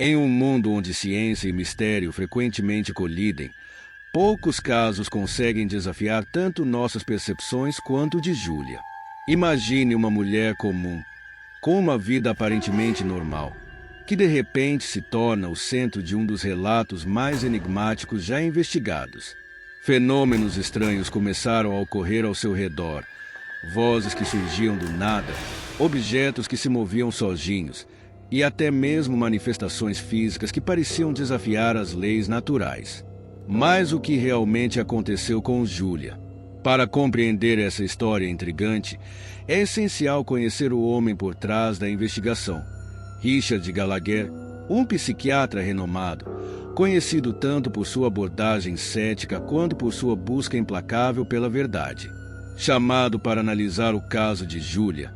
Em um mundo onde ciência e mistério frequentemente colidem, poucos casos conseguem desafiar tanto nossas percepções quanto o de Júlia. Imagine uma mulher comum, com uma vida aparentemente normal, que de repente se torna o centro de um dos relatos mais enigmáticos já investigados. Fenômenos estranhos começaram a ocorrer ao seu redor, vozes que surgiam do nada, objetos que se moviam sozinhos e até mesmo manifestações físicas que pareciam desafiar as leis naturais. Mas o que realmente aconteceu com Júlia? Para compreender essa história intrigante, é essencial conhecer o homem por trás da investigação. Richard Gallagher, um psiquiatra renomado, conhecido tanto por sua abordagem cética quanto por sua busca implacável pela verdade. Chamado para analisar o caso de Júlia,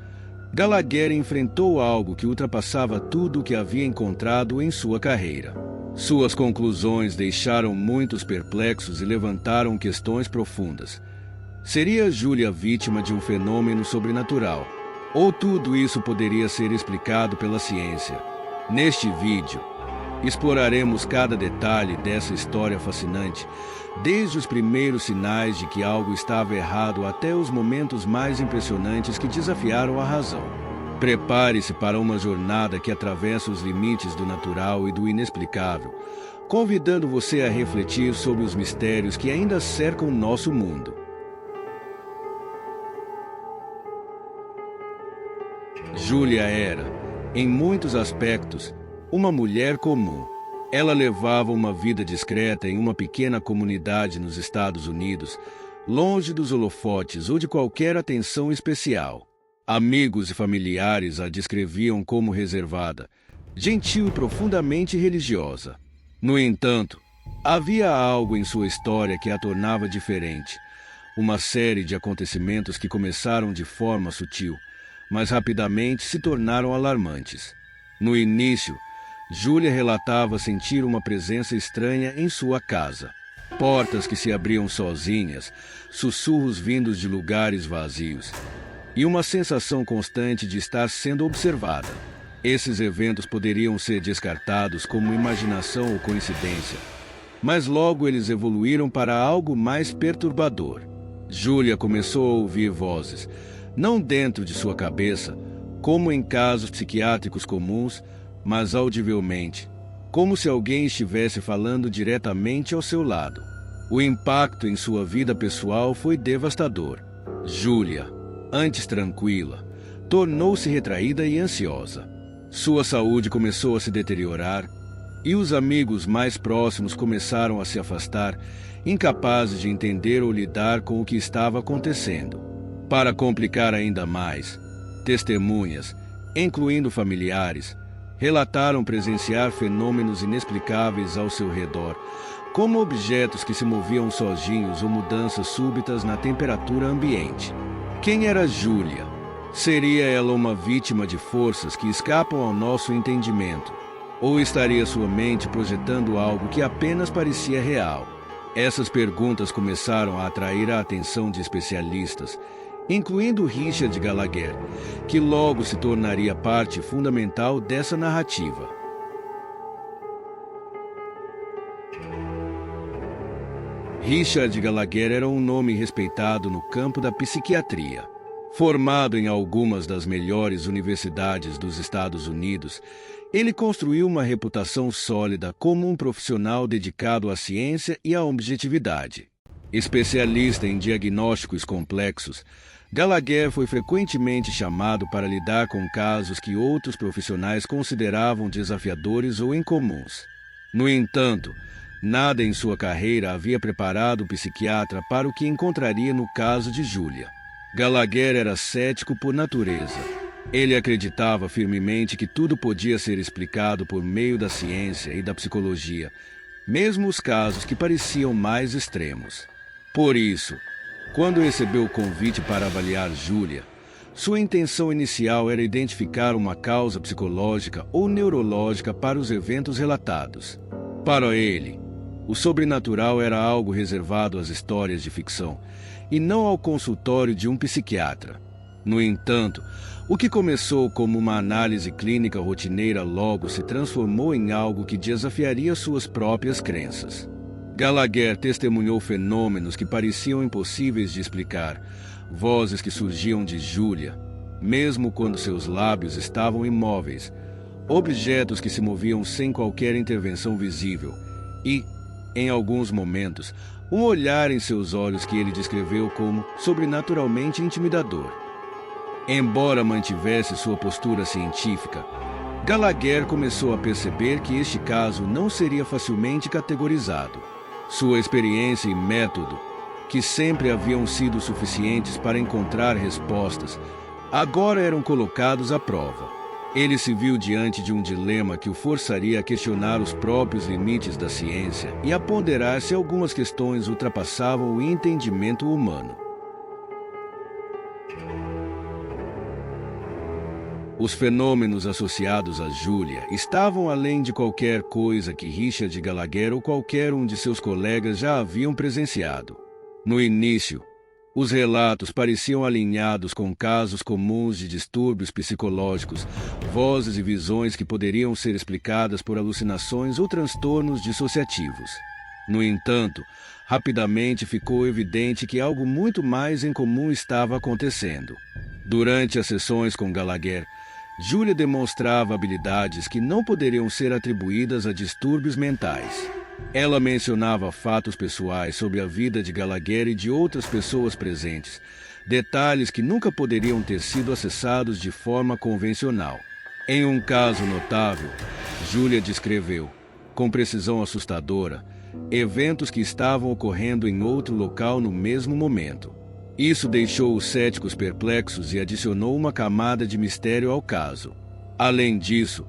Gallagher enfrentou algo que ultrapassava tudo o que havia encontrado em sua carreira. Suas conclusões deixaram muitos perplexos e levantaram questões profundas. Seria Júlia vítima de um fenômeno sobrenatural? Ou tudo isso poderia ser explicado pela ciência? Neste vídeo, exploraremos cada detalhe dessa história fascinante, desde os primeiros sinais de que algo estava errado até os momentos mais impressionantes que desafiaram a razão. Prepare-se para uma jornada que atravessa os limites do natural e do inexplicável, convidando você a refletir sobre os mistérios que ainda cercam nosso mundo. Júlia era, em muitos aspectos, uma mulher comum. Ela levava uma vida discreta em uma pequena comunidade nos Estados Unidos, longe dos holofotes ou de qualquer atenção especial. Amigos e familiares a descreviam como reservada, gentil e profundamente religiosa. No entanto, havia algo em sua história que a tornava diferente. Uma série de acontecimentos que começaram de forma sutil, mas rapidamente se tornaram alarmantes. No início, Júlia relatava sentir uma presença estranha em sua casa. Portas que se abriam sozinhas, sussurros vindos de lugares vazios e uma sensação constante de estar sendo observada. Esses eventos poderiam ser descartados como imaginação ou coincidência, mas logo eles evoluíram para algo mais perturbador. Júlia começou a ouvir vozes, não dentro de sua cabeça, como em casos psiquiátricos comuns, mas audivelmente, como se alguém estivesse falando diretamente ao seu lado. O impacto em sua vida pessoal foi devastador. Júlia, antes tranquila, tornou-se retraída e ansiosa. Sua saúde começou a se deteriorar e os amigos mais próximos começaram a se afastar, incapazes de entender ou lidar com o que estava acontecendo. Para complicar ainda mais, testemunhas, incluindo familiares, relataram presenciar fenômenos inexplicáveis ao seu redor, como objetos que se moviam sozinhos ou mudanças súbitas na temperatura ambiente. Quem era Júlia? Seria ela uma vítima de forças que escapam ao nosso entendimento? Ou estaria sua mente projetando algo que apenas parecia real? Essas perguntas começaram a atrair a atenção de especialistas, incluindo Richard Gallagher, que logo se tornaria parte fundamental dessa narrativa. Richard Gallagher era um nome respeitado no campo da psiquiatria. Formado em algumas das melhores universidades dos Estados Unidos, ele construiu uma reputação sólida como um profissional dedicado à ciência e à objetividade. Especialista em diagnósticos complexos, Gallagher foi frequentemente chamado para lidar com casos que outros profissionais consideravam desafiadores ou incomuns. No entanto, nada em sua carreira havia preparado o psiquiatra para o que encontraria no caso de Júlia. Gallagher era cético por natureza. Ele acreditava firmemente que tudo podia ser explicado por meio da ciência e da psicologia, mesmo os casos que pareciam mais extremos. Por isso, quando recebeu o convite para avaliar Júlia, sua intenção inicial era identificar uma causa psicológica ou neurológica para os eventos relatados. Para ele, o sobrenatural era algo reservado às histórias de ficção, e não ao consultório de um psiquiatra. No entanto, o que começou como uma análise clínica rotineira logo se transformou em algo que desafiaria suas próprias crenças. Gallagher testemunhou fenômenos que pareciam impossíveis de explicar, vozes que surgiam de Julia, mesmo quando seus lábios estavam imóveis, objetos que se moviam sem qualquer intervenção visível e, em alguns momentos, um olhar em seus olhos que ele descreveu como sobrenaturalmente intimidador. Embora mantivesse sua postura científica, Gallagher começou a perceber que este caso não seria facilmente categorizado. Sua experiência e método, que sempre haviam sido suficientes para encontrar respostas, agora eram colocados à prova. Ele se viu diante de um dilema que o forçaria a questionar os próprios limites da ciência e a ponderar se algumas questões ultrapassavam o entendimento humano. Os fenômenos associados a Julia estavam além de qualquer coisa que Richard Gallagher ou qualquer um de seus colegas já haviam presenciado. No início, os relatos pareciam alinhados com casos comuns de distúrbios psicológicos, vozes e visões que poderiam ser explicadas por alucinações ou transtornos dissociativos. No entanto, rapidamente ficou evidente que algo muito mais incomum estava acontecendo. Durante as sessões com Gallagher, Julia demonstrava habilidades que não poderiam ser atribuídas a distúrbios mentais. Ela mencionava fatos pessoais sobre a vida de Gallagher e de outras pessoas presentes, detalhes que nunca poderiam ter sido acessados de forma convencional. Em um caso notável, Julia descreveu, com precisão assustadora, eventos que estavam ocorrendo em outro local no mesmo momento. Isso deixou os céticos perplexos e adicionou uma camada de mistério ao caso. Além disso,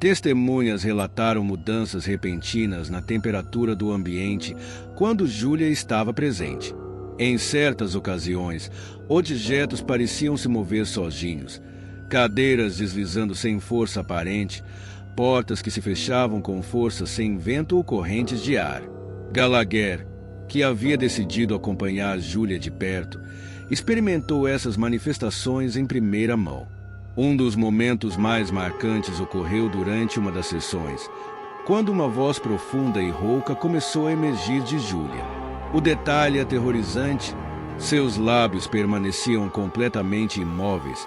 testemunhas relataram mudanças repentinas na temperatura do ambiente quando Julia estava presente. Em certas ocasiões, objetos pareciam se mover sozinhos, cadeiras deslizando sem força aparente, portas que se fechavam com força sem vento ou correntes de ar. Gallagher, que havia decidido acompanhar Julia de perto, experimentou essas manifestações em primeira mão. Um dos momentos mais marcantes ocorreu durante uma das sessões, quando uma voz profunda e rouca começou a emergir de Julia. O detalhe aterrorizante, seus lábios permaneciam completamente imóveis,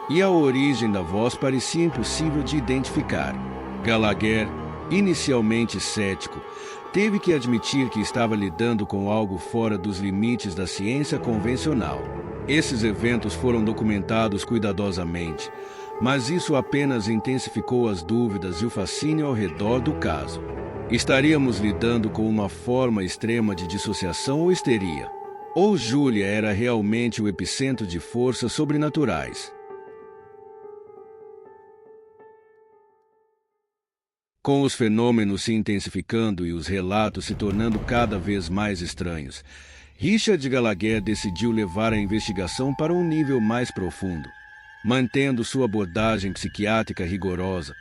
e a origem da voz parecia impossível de identificar. Gallagher, inicialmente cético, teve que admitir que estava lidando com algo fora dos limites da ciência convencional. Esses eventos foram documentados cuidadosamente, mas isso apenas intensificou as dúvidas e o fascínio ao redor do caso. Estaríamos lidando com uma forma extrema de dissociação ou histeria? Ou Julia era realmente o epicentro de forças sobrenaturais? Com os fenômenos se intensificando e os relatos se tornando cada vez mais estranhos, Richard Gallagher decidiu levar a investigação para um nível mais profundo, mantendo sua abordagem psiquiátrica rigorosa,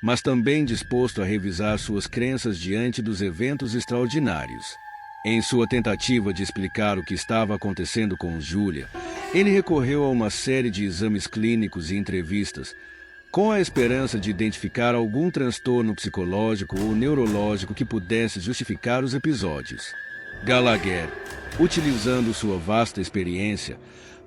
mas também disposto a revisar suas crenças diante dos eventos extraordinários. Em sua tentativa de explicar o que estava acontecendo com Julia, ele recorreu a uma série de exames clínicos e entrevistas, com a esperança de identificar algum transtorno psicológico ou neurológico que pudesse justificar os episódios. Gallagher, utilizando sua vasta experiência,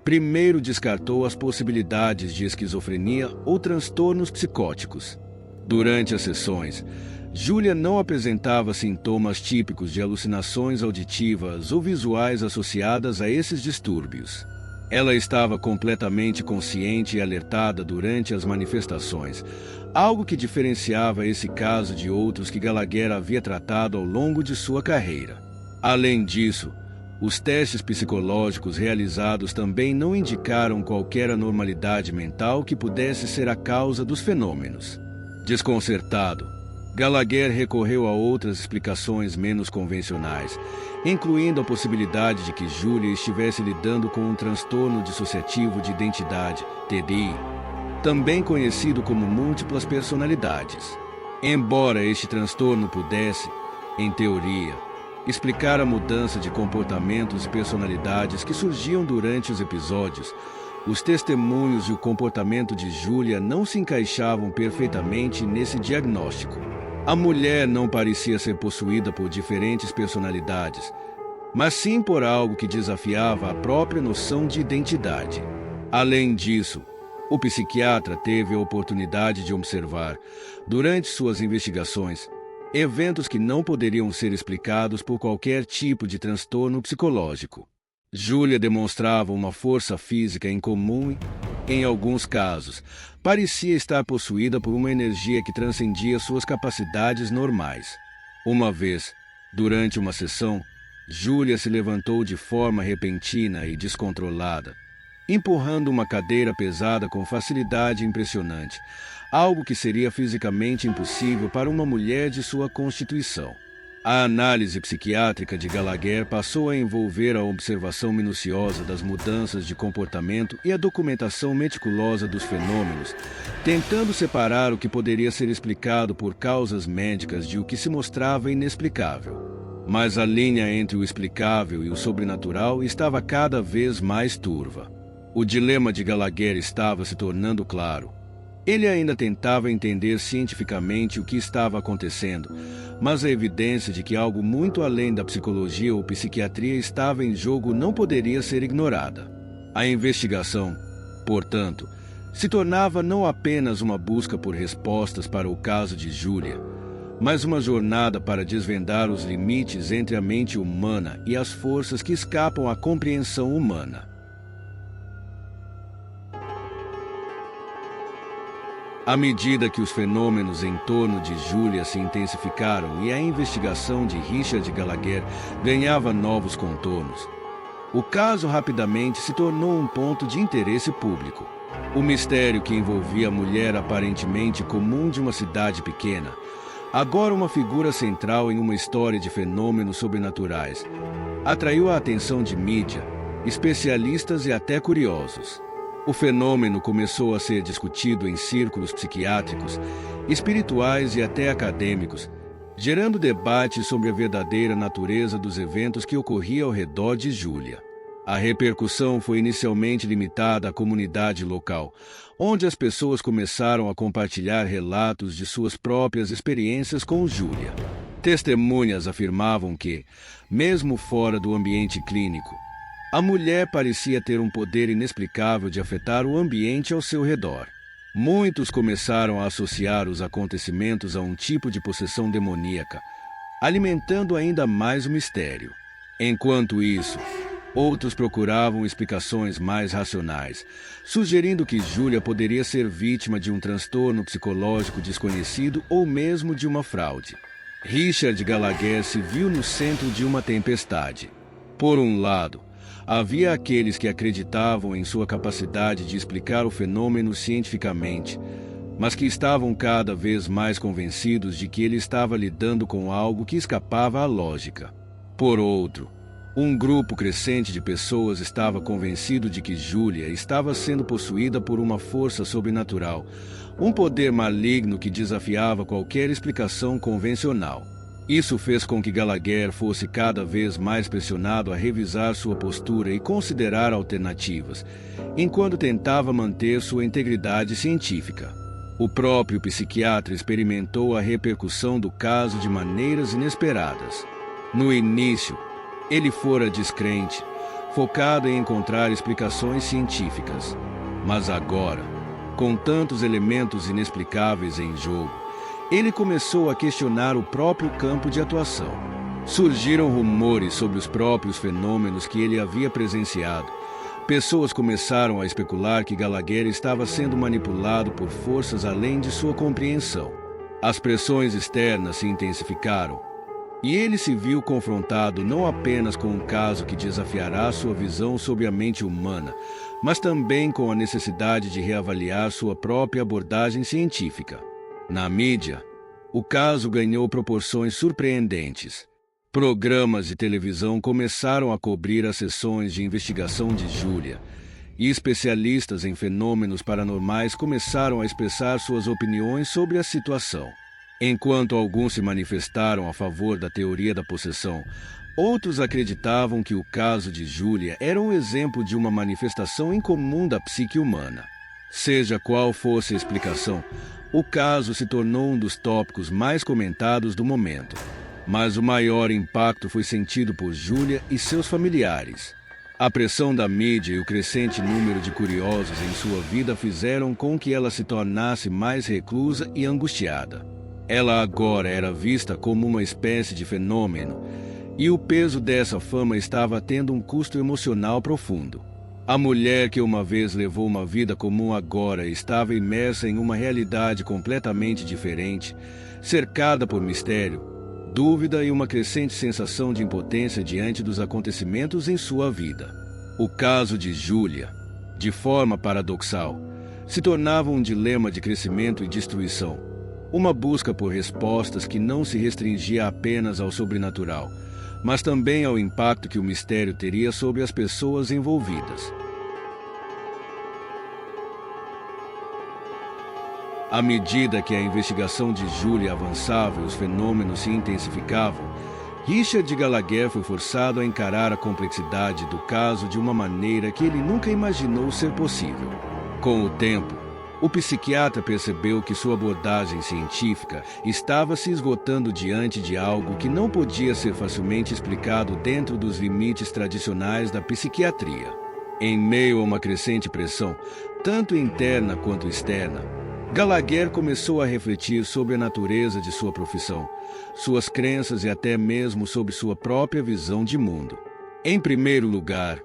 primeiro descartou as possibilidades de esquizofrenia ou transtornos psicóticos. Durante as sessões, Julia não apresentava sintomas típicos de alucinações auditivas ou visuais associadas a esses distúrbios. Ela estava completamente consciente e alertada durante as manifestações, algo que diferenciava esse caso de outros que Gallagher havia tratado ao longo de sua carreira. Além disso, os testes psicológicos realizados também não indicaram qualquer anormalidade mental que pudesse ser a causa dos fenômenos. Desconcertado, Gallagher recorreu a outras explicações menos convencionais, incluindo a possibilidade de que Julia estivesse lidando com um transtorno dissociativo de identidade, TDI, também conhecido como múltiplas personalidades. Embora este transtorno pudesse, em teoria, explicar a mudança de comportamentos e personalidades que surgiam durante os episódios, Os testemunhos e o comportamento de Júlia não se encaixavam perfeitamente nesse diagnóstico. A mulher não parecia ser possuída por diferentes personalidades, mas sim por algo que desafiava a própria noção de identidade. Além disso, o psiquiatra teve a oportunidade de observar, durante suas investigações, eventos que não poderiam ser explicados por qualquer tipo de transtorno psicológico. Júlia demonstrava uma força física incomum e, em alguns casos, parecia estar possuída por uma energia que transcendia suas capacidades normais. Uma vez, durante uma sessão, Júlia se levantou de forma repentina e descontrolada, empurrando uma cadeira pesada com facilidade impressionante, algo que seria fisicamente impossível para uma mulher de sua constituição. A análise psiquiátrica de Gallagher passou a envolver a observação minuciosa das mudanças de comportamento e a documentação meticulosa dos fenômenos, tentando separar o que poderia ser explicado por causas médicas de o que se mostrava inexplicável. Mas a linha entre o explicável e o sobrenatural estava cada vez mais turva. O dilema de Gallagher estava se tornando claro. Ele ainda tentava entender cientificamente o que estava acontecendo, mas a evidência de que algo muito além da psicologia ou psiquiatria estava em jogo não poderia ser ignorada. A investigação, portanto, se tornava não apenas uma busca por respostas para o caso de Júlia, mas uma jornada para desvendar os limites entre a mente humana e as forças que escapam à compreensão humana. À medida que os fenômenos em torno de Júlia se intensificaram e a investigação de Richard Gallagher ganhava novos contornos, o caso rapidamente se tornou um ponto de interesse público. O mistério que envolvia a mulher aparentemente comum de uma cidade pequena, agora uma figura central em uma história de fenômenos sobrenaturais, atraiu a atenção de mídia, especialistas e até curiosos. O fenômeno começou a ser discutido em círculos psiquiátricos, espirituais e até acadêmicos, gerando debates sobre a verdadeira natureza dos eventos que ocorriam ao redor de Júlia. A repercussão foi inicialmente limitada à comunidade local, onde as pessoas começaram a compartilhar relatos de suas próprias experiências com Júlia. Testemunhas afirmavam que, mesmo fora do ambiente clínico, a mulher parecia ter um poder inexplicável de afetar o ambiente ao seu redor. Muitos começaram a associar os acontecimentos a um tipo de possessão demoníaca, alimentando ainda mais o mistério. Enquanto isso, outros procuravam explicações mais racionais, sugerindo que Júlia poderia ser vítima de um transtorno psicológico desconhecido ou mesmo de uma fraude. Richard Gallagher se viu no centro de uma tempestade. Por um lado, havia aqueles que acreditavam em sua capacidade de explicar o fenômeno cientificamente, mas que estavam cada vez mais convencidos de que ele estava lidando com algo que escapava à lógica. Por outro, um grupo crescente de pessoas estava convencido de que Júlia estava sendo possuída por uma força sobrenatural, um poder maligno que desafiava qualquer explicação convencional. Isso fez com que Gallagher fosse cada vez mais pressionado a revisar sua postura e considerar alternativas, enquanto tentava manter sua integridade científica. O próprio psiquiatra experimentou a repercussão do caso de maneiras inesperadas. No início, ele fora descrente, focado em encontrar explicações científicas. Mas agora, com tantos elementos inexplicáveis em jogo, ele começou a questionar o próprio campo de atuação. Surgiram rumores sobre os próprios fenômenos que ele havia presenciado. Pessoas começaram a especular que Gallagher estava sendo manipulado por forças além de sua compreensão. As pressões externas se intensificaram, e ele se viu confrontado não apenas com um caso que desafiará sua visão sobre a mente humana, mas também com a necessidade de reavaliar sua própria abordagem científica. Na mídia, o caso ganhou proporções surpreendentes. Programas de televisão começaram a cobrir as sessões de investigação de Júlia, e especialistas em fenômenos paranormais começaram a expressar suas opiniões sobre a situação. Enquanto alguns se manifestaram a favor da teoria da possessão, Outros acreditavam que o caso de Júlia era um exemplo de uma manifestação incomum da psique humana. Seja qual fosse a explicação, o caso se tornou um dos tópicos mais comentados do momento. Mas o maior impacto foi sentido por Júlia e seus familiares. A pressão da mídia e o crescente número de curiosos em sua vida fizeram com que ela se tornasse mais reclusa e angustiada. Ela agora era vista como uma espécie de fenômeno, e o peso dessa fama estava tendo um custo emocional profundo. A mulher que uma vez levou uma vida comum agora estava imersa em uma realidade completamente diferente, cercada por mistério, dúvida e uma crescente sensação de impotência diante dos acontecimentos em sua vida. O caso de Júlia, de forma paradoxal, se tornava um dilema de crescimento e destruição, uma busca por respostas que não se restringia apenas ao sobrenatural, mas também ao impacto que o mistério teria sobre as pessoas envolvidas. À medida que a investigação de Júlia avançava e os fenômenos se intensificavam, Richard Gallagher foi forçado a encarar a complexidade do caso de uma maneira que ele nunca imaginou ser possível. Com o tempo, o psiquiatra percebeu que sua abordagem científica estava se esgotando diante de algo que não podia ser facilmente explicado dentro dos limites tradicionais da psiquiatria. Em meio a uma crescente pressão, tanto interna quanto externa, Gallagher começou a refletir sobre a natureza de sua profissão, suas crenças e até mesmo sobre sua própria visão de mundo. Em primeiro lugar,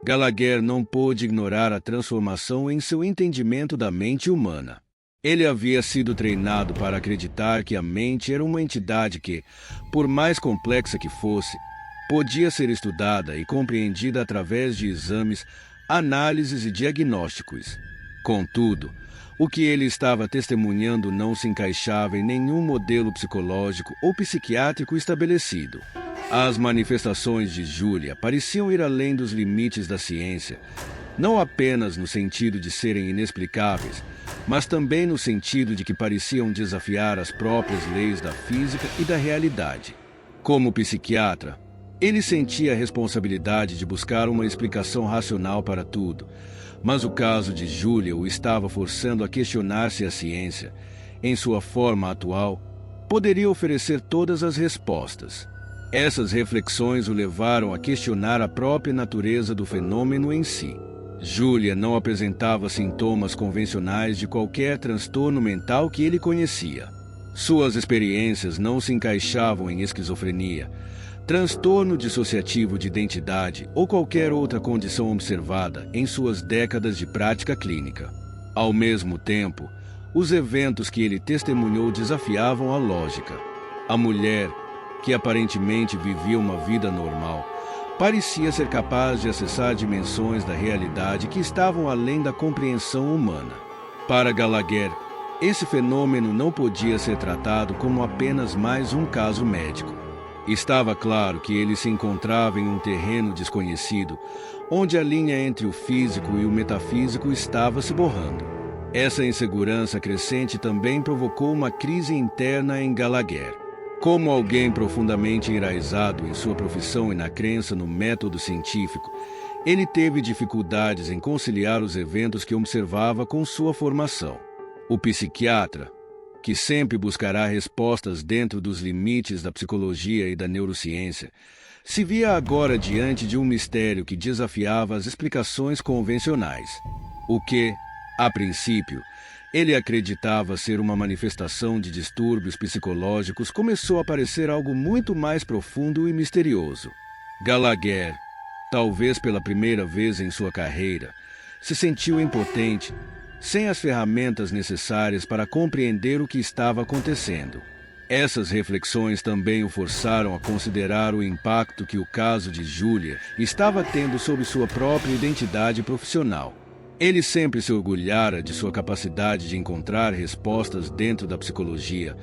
Gallagher não pôde ignorar a transformação em seu entendimento da mente humana. Ele havia sido treinado para acreditar que a mente era uma entidade que, por mais complexa que fosse, podia ser estudada e compreendida através de exames, análises e diagnósticos. Contudo, o que ele estava testemunhando não se encaixava em nenhum modelo psicológico ou psiquiátrico estabelecido. As manifestações de Júlia pareciam ir além dos limites da ciência, não apenas no sentido de serem inexplicáveis, mas também no sentido de que pareciam desafiar as próprias leis da física e da realidade. Como psiquiatra, ele sentia a responsabilidade de buscar uma explicação racional para tudo, mas o caso de Júlia o estava forçando a questionar se a ciência, em sua forma atual, poderia oferecer todas as respostas. Essas reflexões o levaram a questionar a própria natureza do fenômeno em si. Júlia não apresentava sintomas convencionais de qualquer transtorno mental que ele conhecia. Suas experiências não se encaixavam em esquizofrenia, transtorno dissociativo de identidade ou qualquer outra condição observada em suas décadas de prática clínica. Ao mesmo tempo, os eventos que ele testemunhou desafiavam a lógica. A mulher, que aparentemente vivia uma vida normal, parecia ser capaz de acessar dimensões da realidade que estavam além da compreensão humana. Para Gallagher, esse fenômeno não podia ser tratado como apenas mais um caso médico. Estava claro que ele se encontrava em um terreno desconhecido, onde a linha entre o físico e o metafísico estava se borrando. Essa insegurança crescente também provocou uma crise interna em Gallagher. Como alguém profundamente enraizado em sua profissão e na crença no método científico, ele teve dificuldades em conciliar os eventos que observava com sua formação. O psiquiatra, que sempre buscará respostas dentro dos limites da psicologia e da neurociência, se via agora diante de um mistério que desafiava as explicações convencionais. O que, a princípio, ele acreditava ser uma manifestação de distúrbios psicológicos começou a parecer algo muito mais profundo e misterioso. Gallagher, talvez pela primeira vez em sua carreira, se sentiu impotente, sem as ferramentas necessárias para compreender o que estava acontecendo. Essas reflexões também o forçaram a considerar o impacto que o caso de Júlia estava tendo sobre sua própria identidade profissional. Ele sempre se orgulhara de sua capacidade de encontrar respostas dentro da psicologia,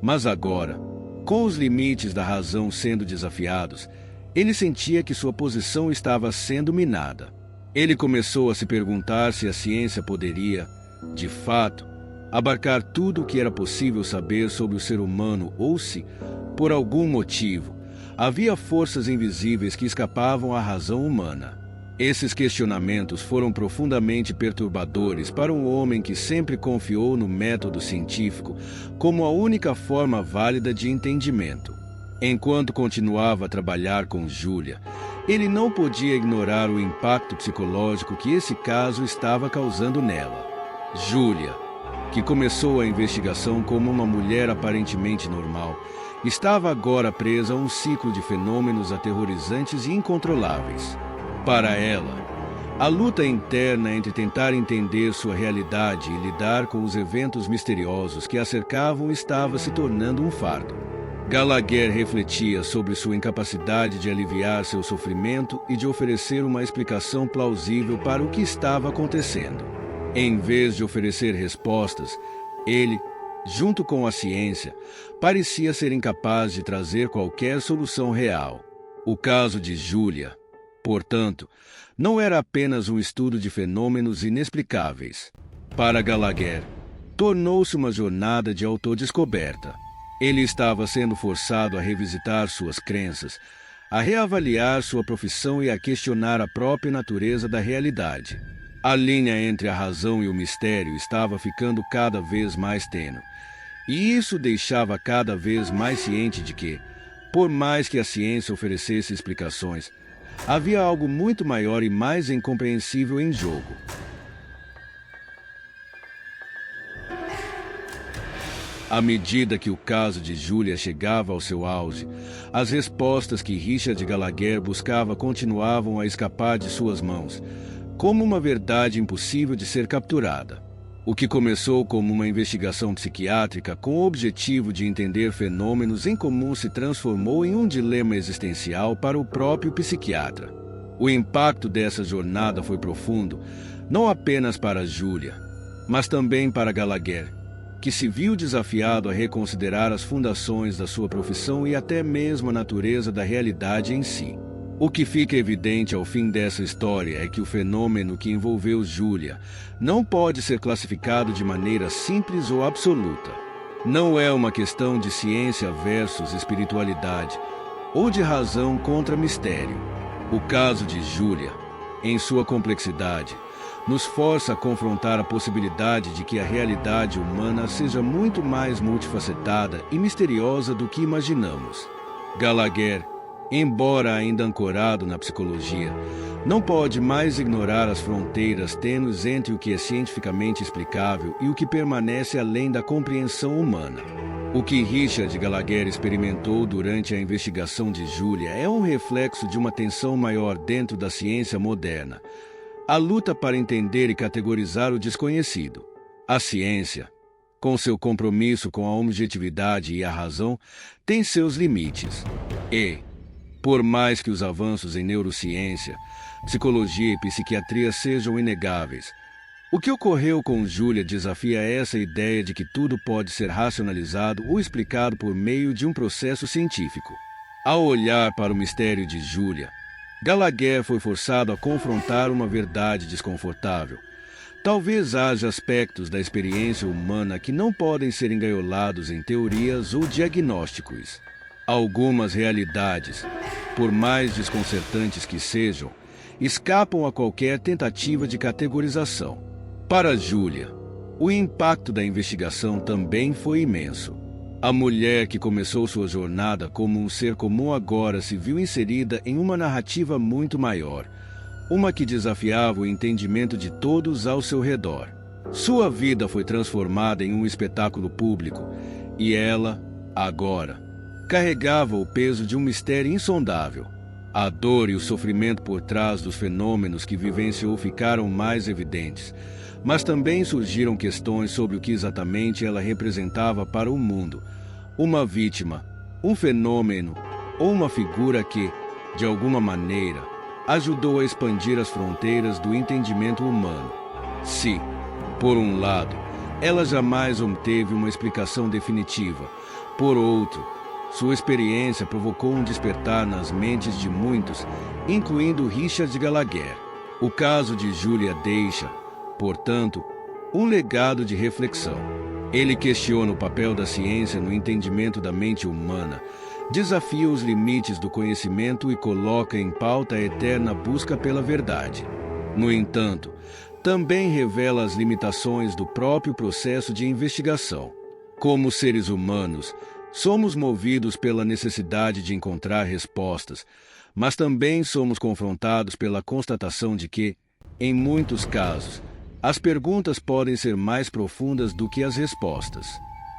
mas agora, com os limites da razão sendo desafiados, ele sentia que sua posição estava sendo minada. Ele começou a se perguntar se a ciência poderia, de fato, abarcar tudo o que era possível saber sobre o ser humano ou se, por algum motivo, Havia forças invisíveis que escapavam à razão humana. Esses questionamentos foram profundamente perturbadores para um homem que sempre confiou no método científico como a única forma válida de entendimento. Enquanto continuava a trabalhar com Julia, ele não podia ignorar o impacto psicológico que esse caso estava causando nela. Julia, que começou a investigação como uma mulher aparentemente normal, estava agora presa a um ciclo de fenômenos aterrorizantes e incontroláveis. Para ela, a luta interna entre tentar entender sua realidade e lidar com os eventos misteriosos que a cercavam estava se tornando um fardo. Gallagher refletia sobre sua incapacidade de aliviar seu sofrimento e de oferecer uma explicação plausível para o que estava acontecendo. Em vez de oferecer respostas, ele, junto com a ciência, parecia ser incapaz de trazer qualquer solução real. O caso de Julia, portanto, não era apenas um estudo de fenômenos inexplicáveis. Para Gallagher, tornou-se uma jornada de autodescoberta. Ele estava sendo forçado a revisitar suas crenças, a reavaliar sua profissão e a questionar a própria natureza da realidade. A linha entre a razão e o mistério estava ficando cada vez mais tênue, e isso deixava cada vez mais ciente de que, por mais que a ciência oferecesse explicações, havia algo muito maior e mais incompreensível em jogo. À medida que o caso de Julia chegava ao seu auge, as respostas que Richard Gallagher buscava continuavam a escapar de suas mãos, como uma verdade impossível de ser capturada. O que começou como uma investigação psiquiátrica com o objetivo de entender fenômenos incomuns se transformou em um dilema existencial para o próprio psiquiatra. O impacto dessa jornada foi profundo, não apenas para Julia, mas também para Gallagher, que se viu desafiado a reconsiderar as fundações da sua profissão e até mesmo a natureza da realidade em si. O que fica evidente ao fim dessa história é que o fenômeno que envolveu Julia não pode ser classificado de maneira simples ou absoluta. Não é uma questão de ciência versus espiritualidade ou de razão contra mistério. O caso de Julia, em sua complexidade, nos força a confrontar a possibilidade de que a realidade humana seja muito mais multifacetada e misteriosa do que imaginamos. Gallagher, embora ainda ancorado na psicologia, não pode mais ignorar as fronteiras tênues entre o que é cientificamente explicável e o que permanece além da compreensão humana. O que Richard Gallagher experimentou durante a investigação de Julia é um reflexo de uma tensão maior dentro da ciência moderna, a luta para entender e categorizar o desconhecido. A ciência, com seu compromisso com a objetividade e a razão, tem seus limites. E, por mais que os avanços em neurociência, psicologia e psiquiatria sejam inegáveis, o que ocorreu com Julia desafia essa ideia de que tudo pode ser racionalizado ou explicado por meio de um processo científico. Ao olhar para o mistério de Julia, Gallagher foi forçado a confrontar uma verdade desconfortável. Talvez haja aspectos da experiência humana que não podem ser engaiolados em teorias ou diagnósticos. Algumas realidades, por mais desconcertantes que sejam, escapam a qualquer tentativa de categorização. Para Julia, o impacto da investigação também foi imenso. A mulher que começou sua jornada como um ser comum agora se viu inserida em uma narrativa muito maior, uma que desafiava o entendimento de todos ao seu redor. Sua vida foi transformada em um espetáculo público e ela, agora, carregava o peso de um mistério insondável. A dor e o sofrimento por trás dos fenômenos que vivenciou ficaram mais evidentes, mas também surgiram questões sobre o que exatamente ela representava para o mundo. Uma vítima, um fenômeno ou uma figura que, de alguma maneira, ajudou a expandir as fronteiras do entendimento humano. Se, por um lado, ela jamais obteve uma explicação definitiva, por outro, sua experiência provocou um despertar nas mentes de muitos, incluindo Richard Gallagher. O caso de Julia deixa, portanto, um legado de reflexão. Ele questiona o papel da ciência no entendimento da mente humana, desafia os limites do conhecimento e coloca em pauta a eterna busca pela verdade. No entanto, também revela as limitações do próprio processo de investigação. Como seres humanos, somos movidos pela necessidade de encontrar respostas, mas também somos confrontados pela constatação de que, em muitos casos, as perguntas podem ser mais profundas do que as respostas.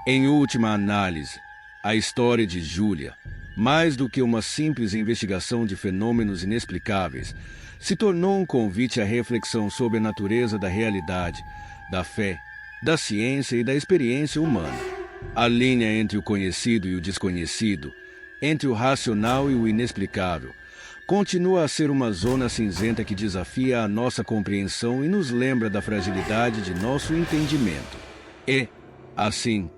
Em última análise, a história de Júlia, mais do que uma simples investigação de fenômenos inexplicáveis, se tornou um convite à reflexão sobre a natureza da realidade, da fé, da ciência e da experiência humana. A linha entre o conhecido e o desconhecido, entre o racional e o inexplicável, continua a ser uma zona cinzenta que desafia a nossa compreensão e nos lembra da fragilidade de nosso entendimento. E, assim,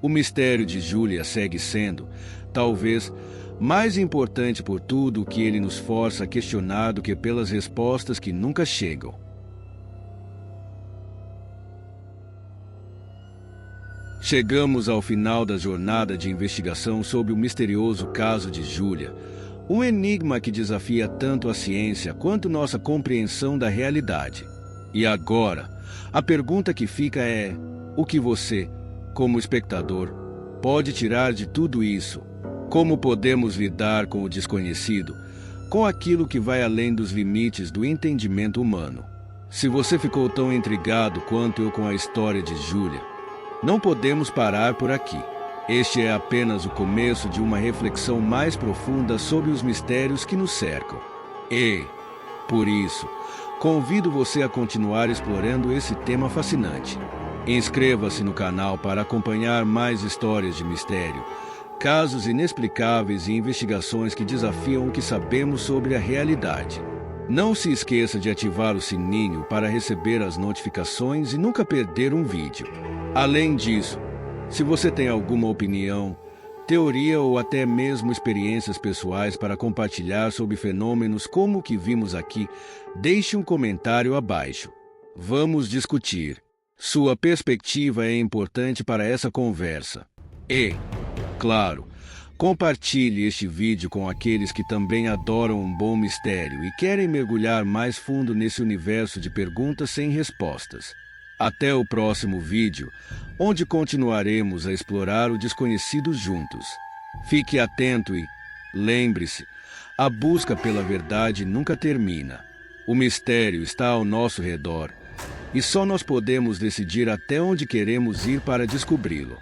o mistério de Júlia segue sendo, talvez, mais importante por tudo o que ele nos força a questionar do que pelas respostas que nunca chegam. Chegamos ao final da jornada de investigação sobre o misterioso caso de Júlia, um enigma que desafia tanto a ciência quanto nossa compreensão da realidade. E agora, a pergunta que fica é: o que você, como espectador, pode tirar de tudo isso? Como podemos lidar com o desconhecido, com aquilo que vai além dos limites do entendimento humano? Se você ficou tão intrigado quanto eu com a história de Júlia, não podemos parar por aqui. Este é apenas o começo de uma reflexão mais profunda sobre os mistérios que nos cercam. E, por isso, convido você a continuar explorando esse tema fascinante. Inscreva-se no canal para acompanhar mais histórias de mistério, casos inexplicáveis e investigações que desafiam o que sabemos sobre a realidade. Não se esqueça de ativar o sininho para receber as notificações e nunca perder um vídeo. Além disso, se você tem alguma opinião, teoria ou até mesmo experiências pessoais para compartilhar sobre fenômenos como o que vimos aqui, deixe um comentário abaixo. Vamos discutir. Sua perspectiva é importante para essa conversa. E, claro, compartilhe este vídeo com aqueles que também adoram um bom mistério e querem mergulhar mais fundo nesse universo de perguntas sem respostas. Até o próximo vídeo, onde continuaremos a explorar o desconhecido juntos. Fique atento e, lembre-se, a busca pela verdade nunca termina. O mistério está ao nosso redor e só nós podemos decidir até onde queremos ir para descobri-lo.